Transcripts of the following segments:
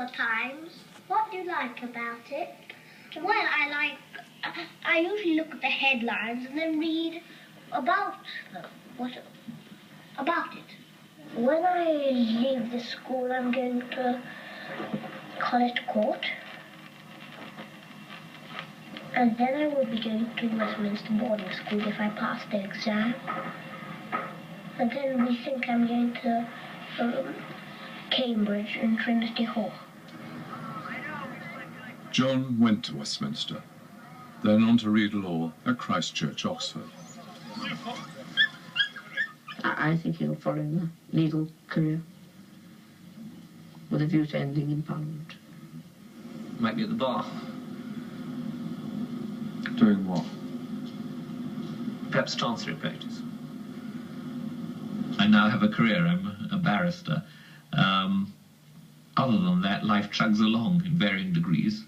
Sunday Times. What do you like about it? Well, I usually look at the headlines and then read about them. About it. When I leave the school, I'm going to College Court. And then I will be going to Westminster boarding school if I pass the exam. And then we think I'm going to Cambridge and Trinity Hall. John went to Westminster, then on to read law at Christ Church, Oxford. I think he'll follow the legal career with a view to ending in Parliament. Might be at the bar. Doing what? Perhaps chancery practice. I now have a career. I'm a barrister. Other than that, life chugs along in varying degrees.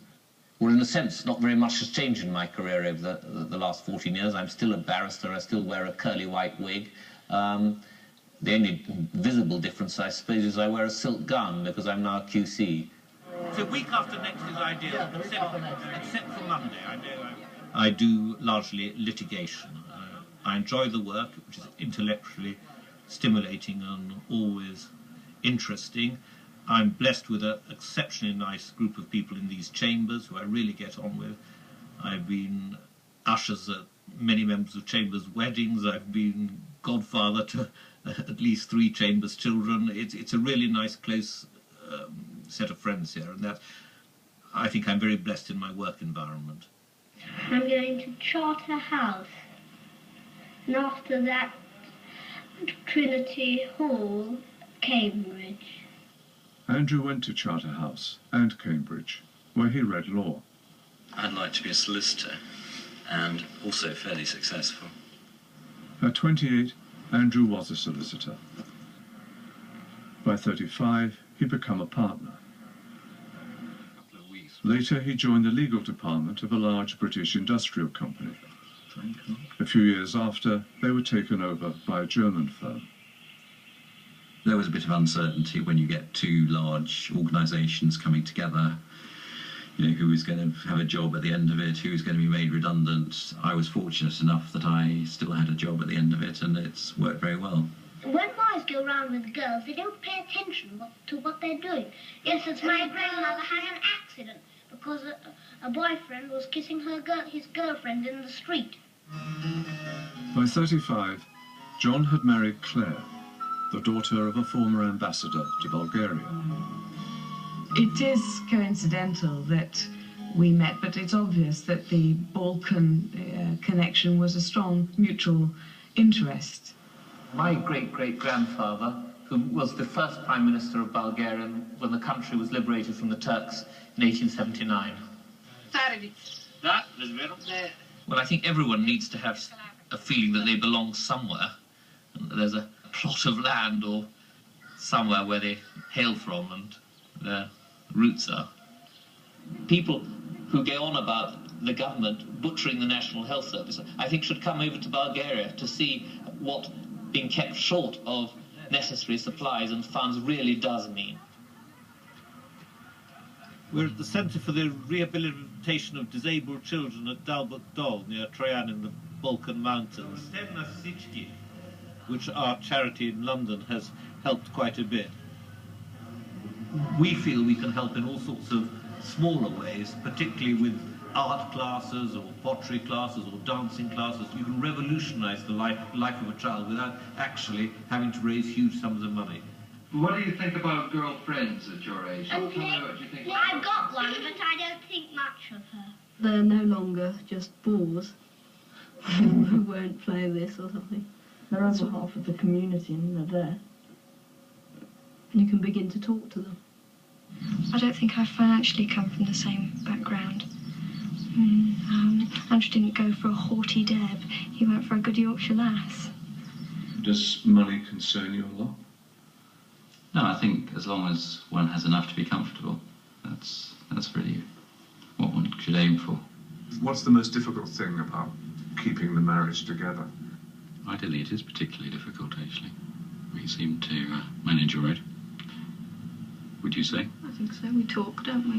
Well, in a sense, not very much has changed in my career over the last 14 years. I'm still a barrister. I still wear a curly white wig. The only visible difference, I suppose, is I wear a silk gown because I'm now a QC. So week after next is ideal, except for Monday. I do largely litigation. I enjoy the work, which is intellectually stimulating and always interesting. I'm blessed with an exceptionally nice group of people in these chambers who I really get on with. I've been ushers at many members of chambers' weddings. I've been godfather to at least 3 chambers' children. It's a really nice, close set of friends here, and that I think I'm very blessed in my work environment. I'm going to Charterhouse, and after that, Trinity Hall, Cambridge. Andrew went to Charterhouse and Cambridge, where he read law. I'd like to be a solicitor, and also fairly successful. At 28, Andrew was a solicitor. By 35, he'd become a partner. Later, he joined the legal department of a large British industrial company. A few years after, they were taken over by a German firm. There was a bit of uncertainty when you get 2 large organisations coming together. You know, who was going to have a job at the end of it, who was going to be made redundant. I was fortunate enough that I still had a job at the end of it, and it's worked very well. When boys go around with girls, they don't pay attention to what they're doing. Yes, it's my grandmother had an accident because a boyfriend was kissing his girlfriend in the street. By 35, John had married Claire, the daughter of a former ambassador to Bulgaria. It is coincidental that we met, but it's obvious that the Balkan connection was a strong mutual interest. My great-great-grandfather, who was the first Prime Minister of Bulgaria when the country was liberated from the Turks in 1879. Well, I think everyone needs to have a feeling that they belong somewhere, and that there's a plot of land or somewhere where they hail from and their roots are. People who go on about the government butchering the National Health Service, I think should come over to Bulgaria to see what being kept short of necessary supplies and funds really does mean. We're at the Centre for the Rehabilitation of Disabled Children at Dalbuk Dol, near Troyan in the Balkan Mountains, which our charity in London has helped quite a bit. We feel we can help in all sorts of smaller ways, particularly with art classes or pottery classes or dancing classes. You can revolutionise the life of a child without actually having to raise huge sums of money. What do you think about girlfriends at your age? I've got one, but I don't think much of her. They're no longer just bores who won't play this or something. They're over half of the community and they're there. You can begin to talk to them. I don't think I financially come from the same background. Andrew didn't go for a haughty deb, he went for a good Yorkshire lass. Does money concern you a lot? No, I think as long as one has enough to be comfortable, that's really what one should aim for. What's the most difficult thing about keeping the marriage together? Ideally, it is particularly difficult, actually. We seem to manage all right. would you say? I think so. We talk, don't we?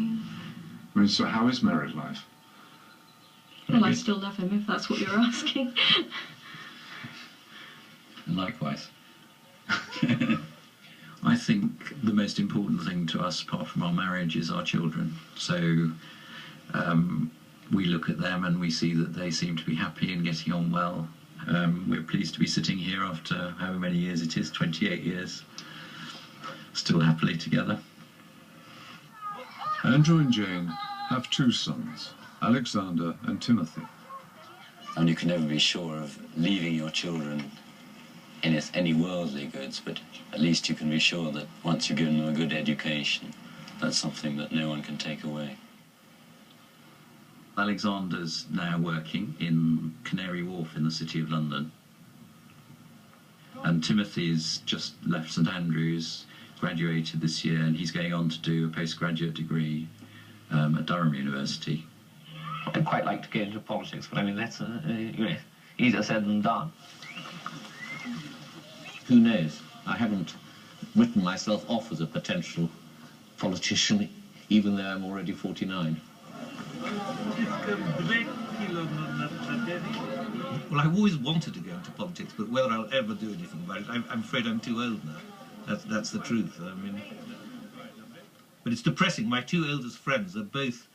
I mean, so how is married life? Well, I still love him, if that's what you're asking. And likewise. I think the most important thing to us, apart from our marriage, is our children. So we look at them and we see that they seem to be happy and getting on well. We're pleased to be sitting here after however many years it is, 28 years, still happily together. Andrew and Jane have 2 sons, Alexander and Timothy. And you can never be sure of leaving your children any worldly goods, but at least you can be sure that once you've given them a good education, that's something that no one can take away. Alexander's now working in Canary Wharf in the City of London. And Timothy's just left St Andrews, graduated this year, and he's going on to do a postgraduate degree at Durham University. I'd quite like to get into politics, but I mean, that's easier said than done. Who knows? I haven't written myself off as a potential politician, even though I'm already 49. Well, I've always wanted to go into politics, but whether I'll ever do anything about it, I'm afraid I'm too old now. That's the truth. I mean, but it's depressing. My 2 oldest friends are both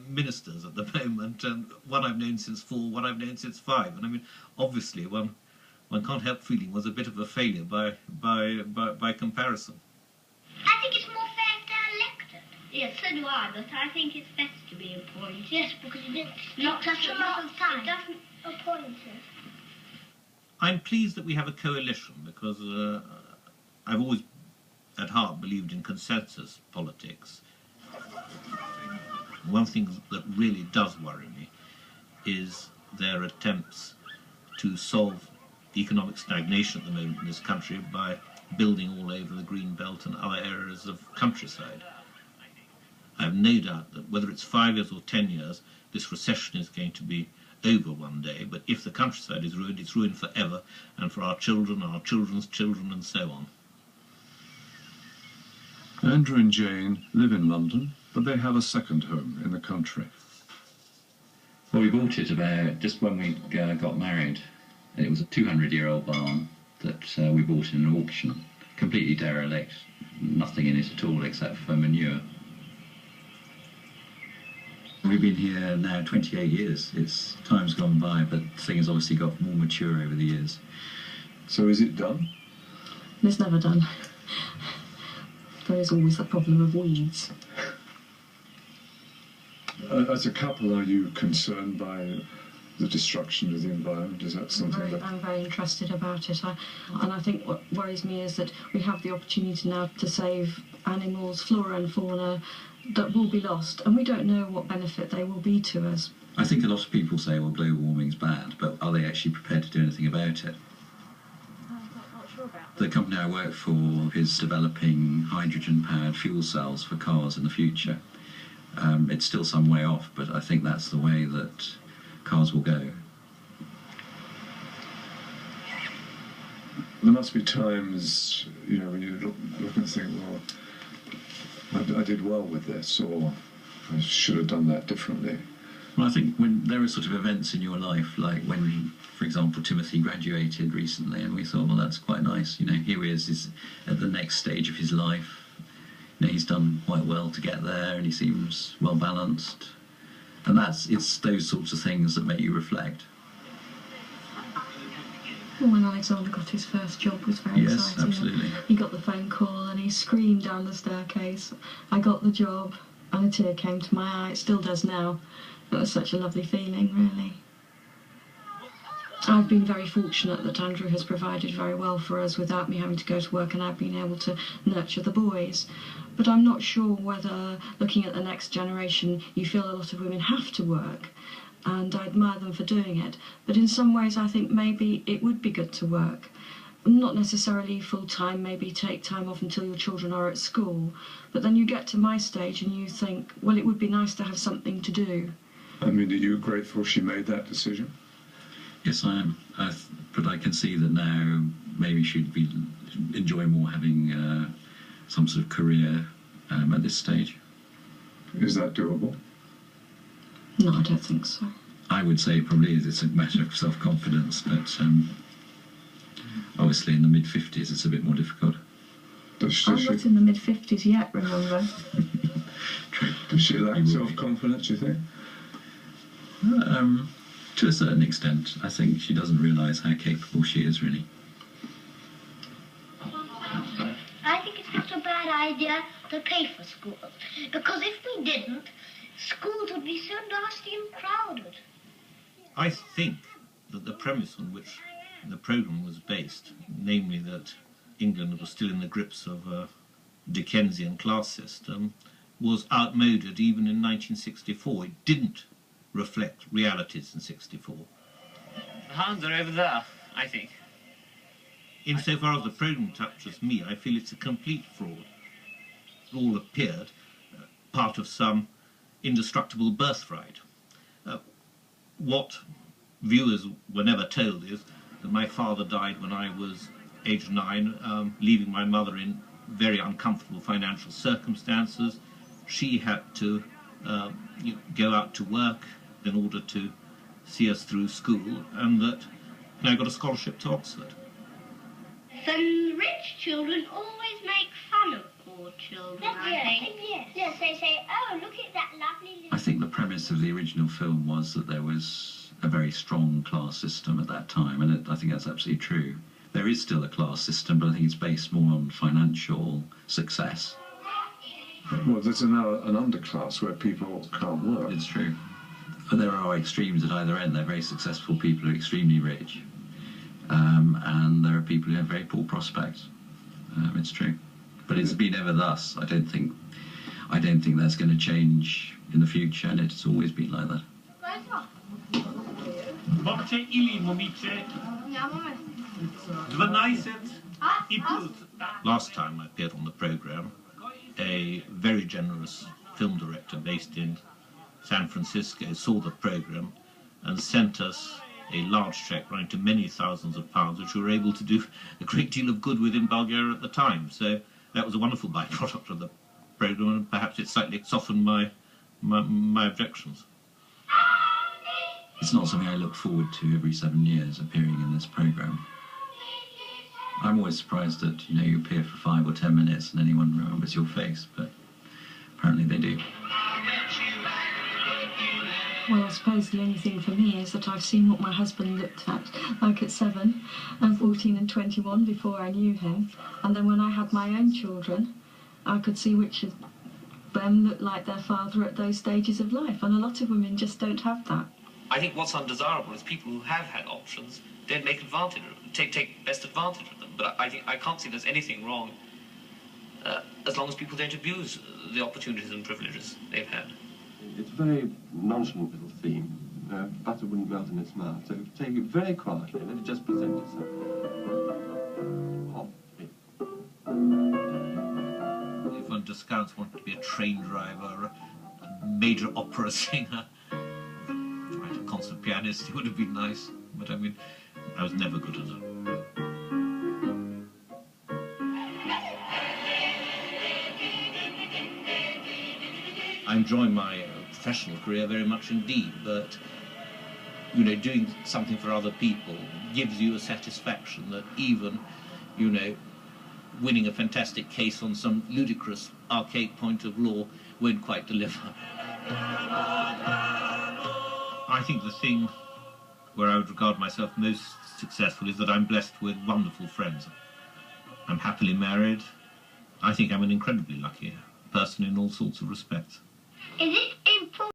ministers at the moment, and one I've known since 4, one I've known since 5. And I mean, obviously, one can't help feeling was a bit of a failure by comparison. I think it's more fair if they're elected. Yes, so do I, but I think it's best to be appointed. Yes, because it not such a lot of time. It doesn't appoint us. I'm pleased that we have a coalition because I've always, at heart, believed in consensus politics. One thing that really does worry me is their attempts to solve the economic stagnation at the moment in this country by building all over the green belt and other areas of countryside. I have no doubt that whether it's 5 years or 10 years, this recession is going to be over one day, but if the countryside is ruined, it's ruined forever, and for our children, our children's children, and so on. Andrew and Jane live in London, but they have a second home in the country. Well, we bought it about just when we got married. It was a 200-year-old barn that we bought in an auction, completely derelict, nothing in it at all except for manure. We've been here now 28 years. Time's gone by, but things obviously got more mature over the years. So is it done? It's never done. There is always the problem of weeds. As a couple, are you concerned by the destruction of the environment? Is that something I'm very interested about it. And I think what worries me is that we have the opportunity now to save animals, flora and fauna, that will be lost, and we don't know what benefit they will be to us. I think a lot of people say, well, global warming's bad, but are they actually prepared to do anything about it? The company I work for is developing hydrogen-powered fuel cells for cars in the future. It's still some way off, but I think that's the way that cars will go. There must be times, when you look and think, well, I did well with this, or I should have done that differently. Well, I think when there are sort of events in your life, like when, for example, Timothy graduated recently, and we thought, well, that's quite nice. Here he is at the next stage of his life. He's done quite well to get there, and he seems well balanced. And it's those sorts of things that make you reflect. When Alexander got his first job was very exciting. Yes, absolutely. He got the phone call and he screamed down the staircase, I got the job, and a tear came to my eye. It still does now. It was such a lovely feeling, really. I've been very fortunate that Andrew has provided very well for us without me having to go to work, and I've been able to nurture the boys. But I'm not sure whether, looking at the next generation, you feel a lot of women have to work, and I admire them for doing it. But in some ways I think maybe it would be good to work. Not necessarily full-time, maybe take time off until your children are at school. But then you get to my stage and you think, well, it would be nice to have something to do. I mean, are you grateful she made that decision? Yes, I am. But I can see that now maybe she'd be enjoy more having some sort of career at this stage. Is that doable? No, I don't think so. I would say it probably is. It's a matter of self-confidence, but obviously in the mid-50s it's a bit more difficult. I'm not in the mid-50s yet, remember? Does she lack self-confidence, do you think? To a certain extent. I think she doesn't realise how capable she is, really. I think it's not a bad idea to pay for schools, because if we didn't, schools would be so nasty and crowded. I think that the premise on which the programme was based, namely that England was still in the grips of a Dickensian class system, was outmoded even in 1964. It didn't reflect realities in 64. The hounds are over there, I think. Insofar as the programme touches me, I feel it's a complete fraud. It all appeared part of some indestructible birthright. What viewers were never told is that my father died when I was age 9, leaving my mother in very uncomfortable financial circumstances. She had to go out to work in order to see us through school, and that I got a scholarship to Oxford. Some rich children always make fun of poor children, I think. Yes, they say, oh, look at that lovely little... I think the premise of the original film was that there was a very strong class system at that time, and I think that's absolutely true. There is still a class system, but I think it's based more on financial success. Well, there's now an underclass where people can't work. It's true. But there are extremes at either end. There are very successful people who are extremely rich, and there are people who have very poor prospects. It's true. But it's been ever thus. I don't think that's going to change in the future, and it's always been like that. Last time I appeared on the programme, a very generous film director based in San Francisco saw the programme and sent us a large cheque running to many thousands of pounds, which we were able to do a great deal of good with in Bulgaria at the time. So that was a wonderful byproduct of the programme, and perhaps it slightly softened my objections. It's not something I look forward to every 7 years, appearing in this programme. I'm always surprised that, you appear for 5 or 10 minutes and anyone remembers your face, but apparently they do. Well, I suppose the only thing for me is that I've seen what my husband looked at, like at 7 and 14 and 21 before I knew him. And then when I had my own children, I could see which of them looked like their father at those stages of life. And a lot of women just don't have that. I think what's undesirable is people who have had options don't make advantage of them, take best advantage of them. But I can't see there's anything wrong as long as people don't abuse the opportunities and privileges they've had. It's a very nonchalant little theme. Butter wouldn't melt in its mouth, so take it very quietly and let it just present itself. If one discounts wanting to be a train driver, a major opera singer, a concert pianist, it would have been nice. But I mean, I was never good at it. I enjoy my professional career very much indeed, but doing something for other people gives you a satisfaction that even winning a fantastic case on some ludicrous archaic point of law won't quite deliver. I think the thing where I would regard myself most successful is that I'm blessed with wonderful friends. I'm happily married. I think I'm an incredibly lucky person in all sorts of respects. Is it